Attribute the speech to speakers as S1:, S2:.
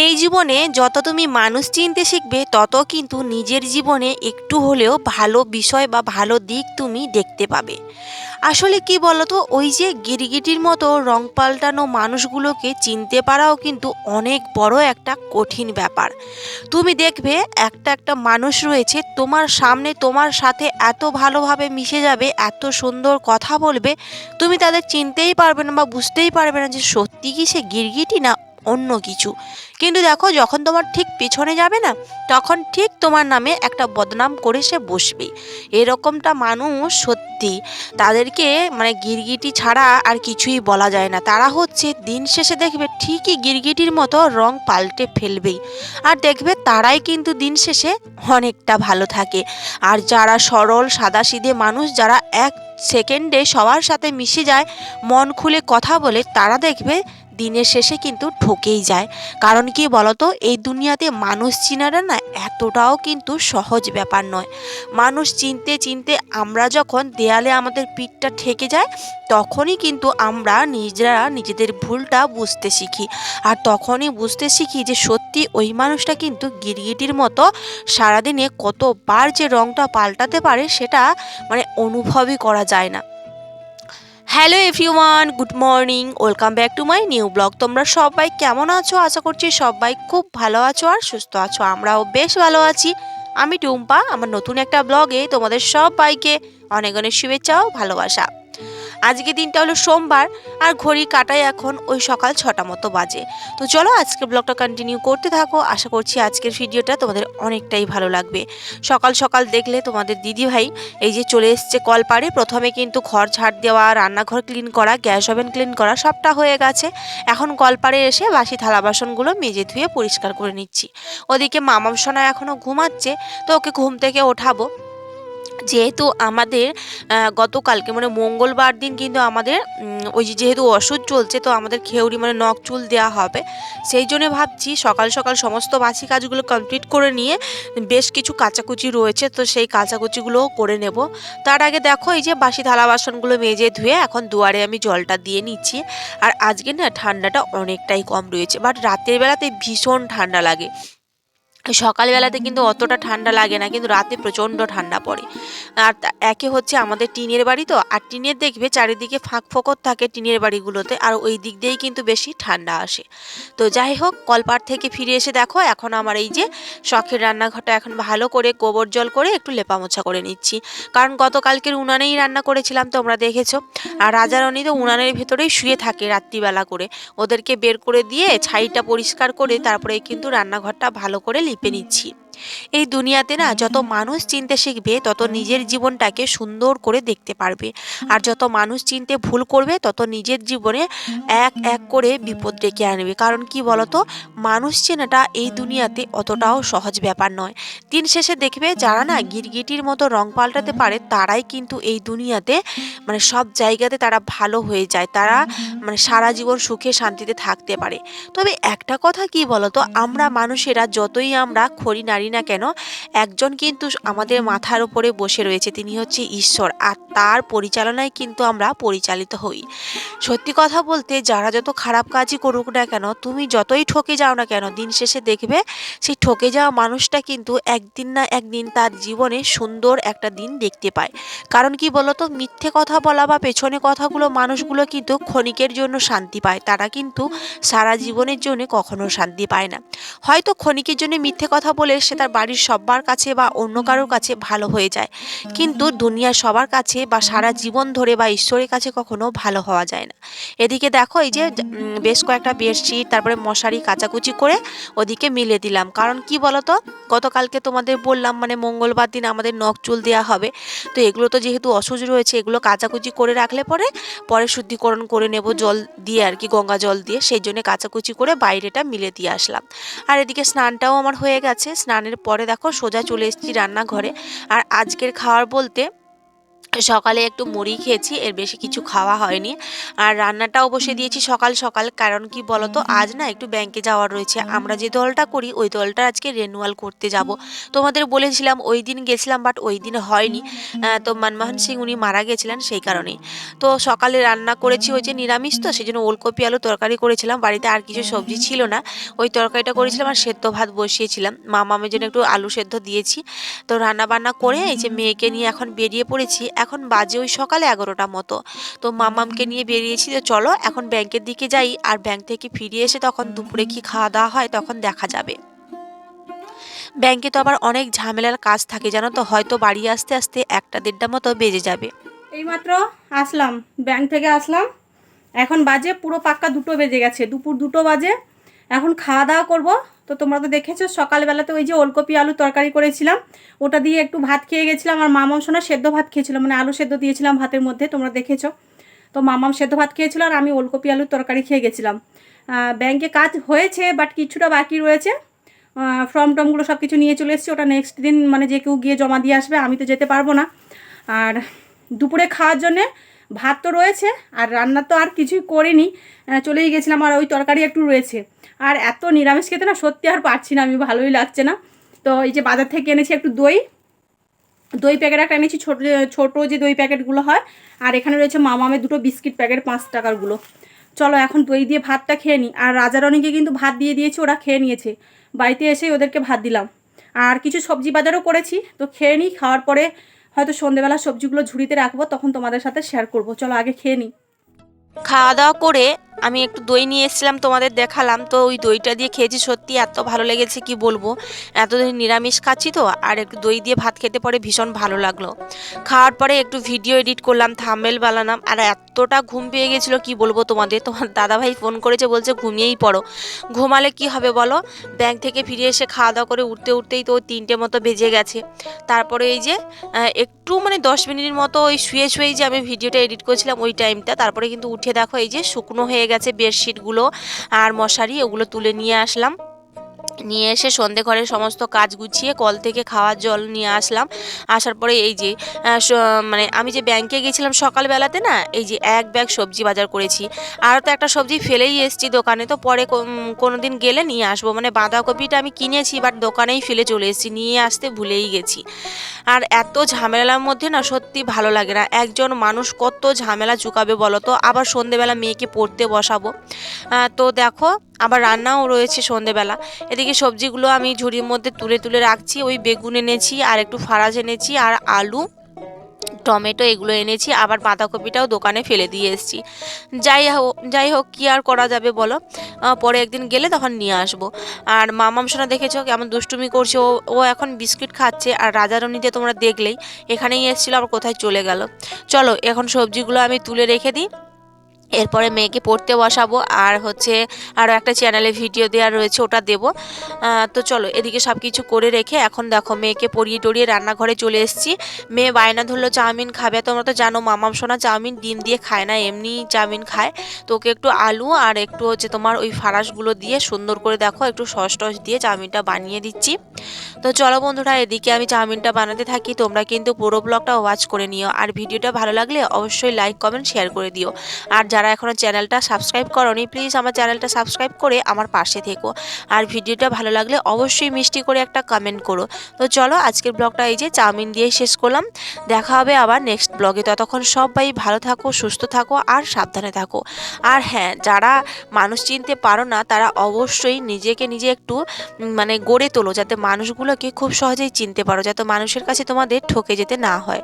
S1: এই জীবনে যত তুমি মানুষ চিনতে শিখবে তত কিন্তু নিজের জীবনে একটু হলেও ভালো বিষয় বা ভালো দিক তুমি দেখতে পাবে। আসলে কি বলতো, ওই যে গিরগিটির মতো রং পাল্টানো মানুষগুলোকে চিনতে পারাও কিন্তু অনেক বড় একটা কঠিন ব্যাপার। তুমি দেখবে একটা একটা মানুষ রয়েছে তোমার সামনে, তোমার সাথে এত ভালোভাবে মিশে যাবে, এত সুন্দর কথা বলবে, তুমি তাদের চিনতেই পারবে না বা বুঝতেই পারবে না যে সত্যি কি সে গিরগিটি না অন্য কিছু। কিন্তু দেখো, যখন তোমার ঠিক পিছনে যাবে না, তখন ঠিক তোমার নামে একটা বদনাম করে সে বসবেই। এরকমটা মানুষ সত্যি, তাদেরকে মানে গিরগিটি ছাড়া আর কিছুই বলা যায় না। তারা হচ্ছে দিন শেষে দেখবে ঠিকই গিরগিটির মতো রং পাল্টে ফেলবেই। আর দেখবে তারাই কিন্তু দিন শেষে অনেকটা ভালো থাকে। আর যারা সরল সাদাসিধে মানুষ, যারা এক সেকেন্ডে সবার সাথে মিশে যায়, মন খুলে কথা বলে, তারা দেখবে দিনের শেষে কিন্তু ঠকেই যায়। কারণ কি বলতো, এই দুনিয়াতে মানুষ চিনাটা না এতটাও কিন্তু সহজ ব্যাপার নয়। মানুষ চিনতে চিনতে আমরা যখন দেয়ালে আমাদের পিঠটা ঠেকে যায়, তখনই কিন্তু আমরা নিজেরা নিজেদের ভুলটা বুঝতে শিখি। আর তখনই বুঝতে শিখি যে সত্যি ওই মানুষটা কিন্তু গিরগিটির মতো সারাদিনে কতবার যে রংটা পাল্টাতে পারে, সেটা মানে অনুভবই করা যায় না। Hello everyone, good morning, welcome back to my new blog. তোমরা সবাই কেমন আছো? আশা করছি সবাই খুব ভালো আছো আর সুস্থ আছো। আমরাও বেশ ভালো আছি। আমি টুম্পা, আমার নতুন একটা ব্লগে তোমাদের সবাইকে অনেক অনেক শুভেচ্ছা ও ভালোবাসা। আজকে দিনটা হলো সোমবার, আর ঘড়ি কাটায় এখন ওই সকাল 6টা মতো বাজে। তো চলো আজকের ব্লগটা কন্টিনিউ করতে থাকো। আশা করছি আজকের ভিডিওটা তোমাদের অনেকটাই ভালো লাগবে। সকাল সকাল দেখলে তোমাদের দিদি ভাই এই যে চলে এসছে কলপাড়ে। প্রথমে কিন্তু ঘর ঝাড় দেওয়া, রান্নাঘর ক্লিন করা, গ্যাস ওভেন ক্লিন করা সবটা হয়ে গেছে। এখন কলপাড়ে এসে বাসি থালা বাসনগুলো মেজে ধুয়ে পরিষ্কার করে নিচ্ছি। ওদিকে মামাম সোনা এখনো ঘুমাচ্ছে, তো ওকে ঘুম থেকে ওঠাবো। যেহেতু আমাদের গতকালকে মানে মঙ্গলবার দিন কিন্তু আমাদের ওই যে যেহেতু ওষুধ চলছে, তো আমাদের খেউড়ি মানে নখ চুল দেওয়া হবে। সেই জন্য ভাবছি সকাল সকাল সমস্ত বাসি কাজগুলো কমপ্লিট করে নিয়ে বেশ কিছু কাচাকুচি রয়েছে, তো সেই কাচাকুচিগুলোও করে নেব। তার আগে দেখো, এই যে বাসি থালা বাসনগুলো মেজে ধুয়ে এখন দুয়ারে আমি জলটা দিয়ে নিচ্ছি। আর আজকে না ঠান্ডাটা অনেকটাই কম রয়েছে, বাট রাতের বেলাতে ভীষণ ঠান্ডা লাগে। সকালবেলাতে কিন্তু অতটা ঠান্ডা লাগে না, কিন্তু রাতে প্রচণ্ড ঠান্ডা পড়ে। আর একে হচ্ছে আমাদের টিনের বাড়ি, তো আর টিনের দেখবে চারিদিকে ফাঁক ফোকর থাকে টিনের বাড়িগুলোতে, আর ওই দিক দিয়েই কিন্তু বেশি ঠান্ডা আসে। তো যাই হোক, কলপাড় থেকে ফিরে এসে দেখো এখন আমার এই যে শখের রান্নাঘরটা এখন ভালো করে গোবর জল করে একটু লেপা মোছা করে নিচ্ছি। কারণ গতকালকের উনানেই রান্না করেছিলাম, তোমরা দেখেছো। আর রাজারানী তো উনানের ভেতরেই শুয়ে থাকে রাত্রিবেলা করে। ওদেরকে বের করে দিয়ে ছাইটা পরিষ্কার করে তারপরে কিন্তু রান্নাঘরটা ভালো করে লিপে নিচ্ছি। এই দুনিয়াতে না যত মানুষ চিনতে শিখবে, তত নিজের জীবনটাকে সুন্দর করে দেখতে পারবে। আর যত মানুষ চিনতে ভুল করবে, তত নিজের জীবনে এক এক করে বিপদ ডেকে আনবে। কারণ কি বলতো, মানুষ চেনাটা এই দুনিয়াতে অতটাও সহজ ব্যাপার নয়। দিন শেষে দেখবে যারা না গিরগিটির মতো রং পাল্টাতে পারে, তারাই কিন্তু এই দুনিয়াতে মানে সব জায়গাতে তারা ভালো হয়ে যায়। তারা মানে সারা জীবন সুখে শান্তিতে থাকতে পারে। তবে একটা কথা কি বলতো, আমরা মানুষেরা যতই আমরা খড়ি নাড়ি না কেন, একজন কিন্তু আমাদের মাথার উপরে বসে রয়েছে, তিনি হচ্ছে ঈশ্বর। আর তার পরিচালনায় কিন্তু আমরা পরিচালিত হই। সত্যি কথা বলতে, যারা যত খারাপ কাজই করুক না কেন, তুমি যতই ঠকে যাও না কেন, দিন শেষে দেখবে সেই ঠকে যাওয়া মানুষটা কিন্তু একদিন না একদিন তার জীবনে সুন্দর একটা দিন দেখতে পায়। কারণ কি বলতো, মিথ্যে কথা বলা বা পেছনে কথাগুলো মানুষগুলো কিন্তু ক্ষণিকের জন্য শান্তি পায়, তারা কিন্তু সারা জীবনের জন্য কখনো শান্তি পায় না। হয়তো ক্ষণিকের জন্য মিথ্যে কথা বলে সে তার বাড়ির সবার কাছে বা অন্য কারোর কাছে ভালো হয়ে যায়, কিন্তু দুনিয়ার সবার কাছে বা সারা জীবন ধরে বা ঈশ্বরের কাছে কখনো ভালো হওয়া যায় না। এদিকে দেখো, এই যে বেশ কয়েকটা বেডশিট তারপরে মশারি কাচাকুচি করে ওদিকে মিলে দিলাম। কারণ কি বলতো, গতকালকে তোমাদের বললাম মানে মঙ্গলবার দিন আমাদের নখ চুল দেওয়া হবে। তো এগুলো তো যেহেতু অসুচ রয়েছে, এগুলো কাচাকুচি করে রাখলে পরে পরে শুদ্ধিকরণ করে নেব জল দিয়ে আর কি, গঙ্গা জল দিয়ে। সেই জন্য কাচাকুচি করে বাইরেটা মিলে দিয়ে আসলাম। আর এদিকে স্নানটাও আমার হয়ে গেছে। স্নানের পরে দেখো সোজা চলে এসেছি রান্নাঘরে। আর আজকের খাওয়ার বলতে সকালে একটু মুড়ি খেয়েছি, এর বেশি কিছু খাওয়া হয়নি। আর রান্নাটাও বসে দিয়েছি সকাল সকাল, কারণ কি বলতো আজ না একটু ব্যাংকে যাওয়ার রয়েছে। আমরা যে দলটা করি ওই দলটা আজকে রেনুয়াল করতে যাব। তোমাদের বলেছিলাম ওই দিন গেছিলাম, বাট ওই দিন হয়নি। তো মনমোহন সিং উনি মারা গেছিলেন সেই কারণেই। তো সকালে রান্না করেছি ওই যে নিরামিষ, তো সেই জন্য ওলকপি আলু তরকারি করেছিলাম, বাড়িতে আর কিছু সবজি ছিল না। ওই তরকারিটা করেছিলাম আর সেদ্ধ ভাত বসিয়েছিলাম, মামামের জন্য একটু আলু সেদ্ধ দিয়েছি। তো রান্না বান্না করে এই যে মেয়েকে নিয়ে এখন বেরিয়ে পড়েছি। এখন বাজে ওই সকালে 11টা মতো। তো মামামকে নিয়ে বেরিয়েছি, তো চলো এখন ব্যাংকের দিকে যাই, আর ব্যাংক থেকে ফিরে এসে তখন দুপুরে কি খাওয়া দাওয়া হয় তখন দেখা যাবে। ব্যাংকে তো আবার অনেক ঝামেলার কাজ থাকে জানো তো, হয়তো বাড়ি আসতে আসতে 1টা 1:30 মতো বেজে যাবে।
S2: এইমাত্র আসলাম, ব্যাংক থেকে আসলাম। এখন বাজে পুরো পাক্কা 2টো বেজে গেছে, দুপুর 2টো বাজে। এখন খাওয়া দাওয়া করবো। তো তোমরা তো দেখেছো সকালবেলাতে ওই যে ওলকপি আলু তরকারি করেছিলাম, ওটা দিয়ে একটু ভাত খেয়ে গেছিলাম। আর মামাম সোনা সেদ্ধ ভাত খেয়েছিলাম, মানে আলু সেদ্ধ দিয়েছিলাম ভাতের মধ্যে, তোমরা দেখেছো। তো মামাম সেদ্ধ ভাত খেয়েছিল আর আমি ওলকপি আলুর তরকারি খেয়ে গেছিলাম। ব্যাংকে কাজ হয়েছে, বাট কিছুটা বাকি রয়েছে। ফর্ম টর্মগুলো সব কিছু নিয়ে চলে এসেছি, ওটা নেক্সট দিন মানে যে কেউ গিয়ে জমা দিয়ে আসবে, আমি তো যেতে পারবো না। আর দুপুরে খাওয়ার জন্যে ভাত তো রয়েছে, আর রান্না তো আর কিছুই করিনি, চলেই গেছিলাম। আর ওই তরকারি একটু রয়েছে। আর এত নিরামিষ খেতে না সত্যি আর পারছি না আমি, ভালোই লাগছে না। তো এই যে বাজার থেকে এনেছি একটু দই, দই প্যাকেট একটা এনেছি, ছোটো যে দই প্যাকেটগুলো হয়। আর এখানে রয়েছে মামামের 2টো বিস্কিট প্যাকেট 5 টাকারগুলো। চলো এখন দই দিয়ে ভাতটা খেয়ে নিই। আর রাজারানীকে কিন্তু ভাত দিয়ে দিয়েছি, ওরা খেয়ে নিয়েছে। বাড়িতে এসেই ওদেরকে ভাত দিলাম। আর কিছু সবজি বাজারও করেছি, তো খেয়ে নিই। খাওয়ার পরে হয়তো সন্ধেবেলা সবজিগুলো ঝুড়িতে রাখবো, তখন তোমাদের সাথে শেয়ার করবো। চলো আগে খেয়ে নিই।
S1: খাওয়া দাওয়া করে আমি একটু দই নিয়ে এসেছিলাম, তোমাদের দেখালাম। তো ওই দইটা দিয়ে খেয়েছি, সত্যি এত ভালো লেগেছে কি বলবো। এতদিন নিরামিষ খাচ্ছি তো, আর একটু দই দিয়ে ভাত খেতে পরে ভীষণ ভালো লাগলো। খাওয়ার পরে একটু ভিডিও এডিট করলাম, থাম্বনেল বানালাম। আর এতটা ঘুম পেয়ে গেছিলো কি বলবো তোমাদের। তোমার দাদাভাই ফোন করেছে, বলছে ঘুমিয়েই পড়ো। ঘুমালে কি হবে বলো, ব্যাংক থেকে ফিরে এসে খাওয়া দাওয়া করে উঠতে উঠতেই তো ওই 3টে মতো বেজে গেছে। তারপরে এই যে একটু মানে 10 মিনিটের মতো ওই শুয়ে শুয়েই যে আমি ভিডিওটা এডিট করেছিলাম ওই টাইমটা। তারপরে কিন্তু উঠে দেখো এই যে শুকনো হয়ে গেছে বেডশিটগুলো আর মশারি, ওগুলো তুলে নিয়ে আসলাম। নিয়ে এসে সন্ধে ঘরের সমস্ত কাজ গুছিয়ে কল থেকে খাওয়ার জল নিয়ে আসলাম। আসার পরে এই যে মানে আমি যে ব্যাংকে গেছিলাম সকালবেলাতে না, এই যে 1 ব্যাগ সবজি বাজার করেছি। আর তো একটা সবজি ফেলেই এসেছি দোকানে, তো পরে কোনো দিন গেলে নিয়ে আসবো। মানে বাঁধাকপিটা আমি কিনেছি, বাট দোকানেই ফেলে চলে এসেছি, নিয়ে আসতে ভুলেই গেছি। আর এত ঝামেলার মধ্যে না সত্যি ভালো লাগে না। একজন মানুষ কত ঝামেলা চুকাবে বলো তো। আবার সন্ধেবেলা মেয়েকে পড়তে বসাবো। তো দেখো আবার রান্নাও রয়েছে সন্ধেবেলা। এদিকে সবজিগুলো আমি ঝুড়ির মধ্যে তুলে তুলে রাখছি। ওই বেগুন এনেছি, আর একটু ফারাজ এনেছি, আর আলু, টমেটো এগুলো এনেছি। আবার বাঁধাকপিটাও দোকানে ফেলে দিয়ে এসেছি। যাই হোক কি আর করা যাবে বলো। পরে একদিন গেলে তখন নিয়ে আসবো। আর মামাম সোনা দেখেছো কেমন দুষ্টুমি করছে, ও ও এখন বিস্কিট খাচ্ছে। আর রাজারানীতে তোমরা দেখলেই এখানেই এসেছিলো, আবার কোথায় চলে গেল। চলো এখন সবজিগুলো আমি তুলে রেখে দিই, এরপরে মেয়েকে পড়তে বসাবো। আর হচ্ছে আরও একটা চ্যানেলে ভিডিও দেওয়া রয়েছে, ওটা দেবো। তো চলো এদিকে সব কিছু করে রেখে এখন দেখো মেয়েকে পরিয়ে টরিয়ে রান্নাঘরে চলে এসেছি। মেয়ে বায়না ধরলো চাউমিন খাবে। তোমরা তো জানো মামাম সোনা চাউমিন ডিম দিয়ে খায় না, এমনি চাউমিন খায়। তো ওকে একটু আলু আর একটু হচ্ছে তোমার ওই ফারাসগুলো দিয়ে সুন্দর করে দেখো একটু সস টস দিয়ে চাউমিনটা বানিয়ে দিচ্ছি। তো চলো বন্ধুরা এদিকে আমি চাউমিনটা বানাতে থাকি, তোমরা কিন্তু পুরো ব্লগটা ওয়াচ করে নিও। আর ভিডিওটা ভালো লাগলে অবশ্যই লাইক কমেন্ট শেয়ার করে দিও। আর যারা এখনও চ্যানেলটা সাবস্ক্রাইব করোনি, প্লিজ আমার চ্যানেলটা সাবস্ক্রাইব করে আমার পাশে থেকো। আর ভিডিওটা ভালো লাগলে অবশ্যই মিষ্টি করে একটা কমেন্ট করো। তো চলো আজকের ব্লগটা এই যে চাউমিন দিয়েই শেষ করলাম। দেখা হবে আবার নেক্সট ব্লগে। ততক্ষণ সবাই ভালো থাকো, সুস্থ থাকো আর সাবধানে থাকো। আর হ্যাঁ, যারা মানুষ চিনতে পারো না তারা অবশ্যই নিজেকে নিজে একটু মানে গড়ে তোলো, যাতে মানুষগুলোকে খুব সহজেই চিনতে পারো, যাতে মানুষের কাছে তোমাদের ঠকে যেতে না হয়।